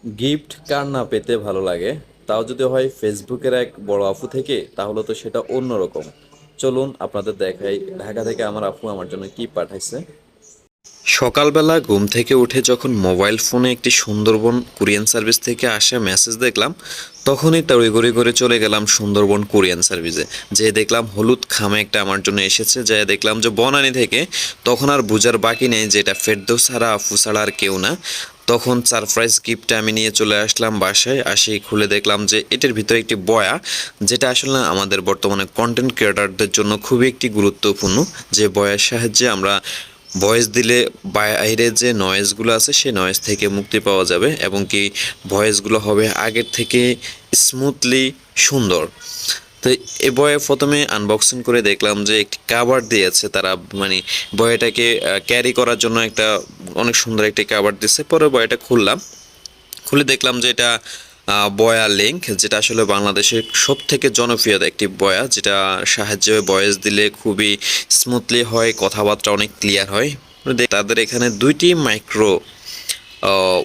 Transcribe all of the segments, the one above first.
Gift কার না পেতে ভালো লাগে, তাও যদি হয় ফেসবুকের এক বড় আপু থেকে, তাহলে তো সেটা অন্যরকম। চলুন আপনাদের দেখাই ঢাকা থেকে আমার আপু আমার জন্য কি পাঠাইছে। সকালবেলা ঘুম থেকে উঠে যখন মোবাইল ফোনে একটি সুন্দরবন কুরিয়ান সার্ভিস থেকে আসা মেসেজ দেখলাম, তখনই তড়িঘড়ি করে চলে গেলাম সুন্দরবন কুরিয়ান সার্ভিসে। যে দেখলাম হলুদ খামে একটা আমার জন্য এসেছে, যে দেখলাম যে বনানী থেকে। তখন আর বুঝার বাকি নেই যে এটা ফেরদৌস ছাড়া আফু ছাড়া আর কেউ না। তখন সারপ্রাইজ গিফটটা আমি নিয়ে চলে আসলাম বাসায়। আসি খুলে দেখলাম যে এটার ভিতরে একটি বয়া, যেটা আসলে আমাদের বর্তমানে কন্টেন্ট ক্রিয়েটারদের জন্য খুবই একটি গুরুত্বপূর্ণ। যে বয়ার সাহায্যে আমরা ভয়েস দিলে বাইরে যে নয়েজগুলো আছে সেই নয়েজ থেকে মুক্তি পাওয়া যাবে, এবং কি ভয়েসগুলো হবে আগের থেকে স্মুথলি সুন্দর। তো এই বয়ে প্রথমে আনবক্সিং করে দেখলাম যে একটি কাভার দিয়েছে তারা, মানে বইটাকে ক্যারি করার জন্য একটা অনেক সুন্দর একটি কাভার দিয়েছে। পরে বইটা খুললাম, খুলে দেখলাম যে এটা বয়া লিঙ্ক, যেটা আসলে বাংলাদেশের সব থেকে জনপ্রিয় একটি বয়া, যেটা সাহায্যে ভয়েস দিলে খুবই স্মুথলি হয়, কথাবার্তা অনেক ক্লিয়ার হয়। তাদের এখানে দুইটি মাইক্রো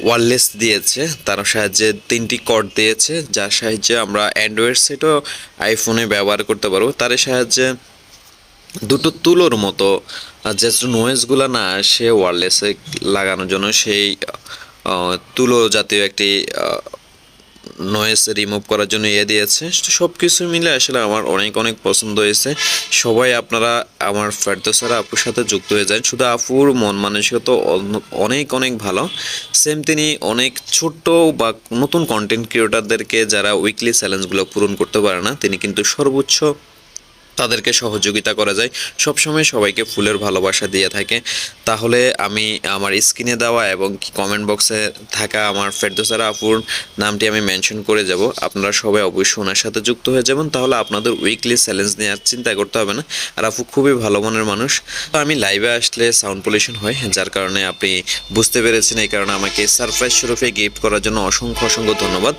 ওয়্যারলেস দিয়েছে, তার সাহায্যে তিনটি কর্ড দিয়েছে, যার সাহায্যে আমরা অ্যান্ড্রয়েড সেটও আইফোনে ব্যবহার করতে পারবো। তার সাহায্যে দুটো তুলোর মতো জাস্ট নয়েজগুলো না আসে ওয়্যারলেসে লাগানোর জন্য, সেই তুলো জাতীয় একটি নয়েজ রিমুভ করার জন্য দিয়েছে। তো সব কিছু মিলে আসলে আমার অনেক অনেক পছন্দ হয়েছে। সবাই আপনারা আমার ফেরদৌসারা আপুর সাথে যুক্ত হয়ে যান। শুধু আপুর মন মানসিকতা অনেক অনেক ভালো। সেম তিনি অনেক ছোট্ট বা নতুন কন্টেন্ট ক্রিয়েটারদেরকে যারা উইকলি চ্যালেঞ্জগুলো পূরণ করতে পারে না, তিনি কিন্তু সর্বোচ্চ তাদেরকে সহযোগিতা করা যায়। সবসময় সবাইকে ফুলের ভালোবাসা দিয়ে থাকে। তাহলে আমি আমার স্ক্রিনে দেওয়া এবং কি কমেন্ট বক্সে থাকা আমার ফেরদৌসারা আপুর নামটি আমি মেনশন করে যাব। আপনারা সবাই অবশ্যই ওনার সাথে যুক্ত হয়ে যাবেন, তাহলে আপনাদের উইকলি চ্যালেঞ্জ নিয়ে আর চিন্তা করতে হবে না। আর আপু খুবই ভালো মনের মানুষ। তো আমি লাইভে আসলে সাউন্ড পলিউশন হয়, যার কারণে আপনি বুঝতে পেরেছেন। এই কারণে আমাকে সারপ্রাইজ স্বরূপে গিফট করার জন্য অসংখ্য অসংখ্য ধন্যবাদ।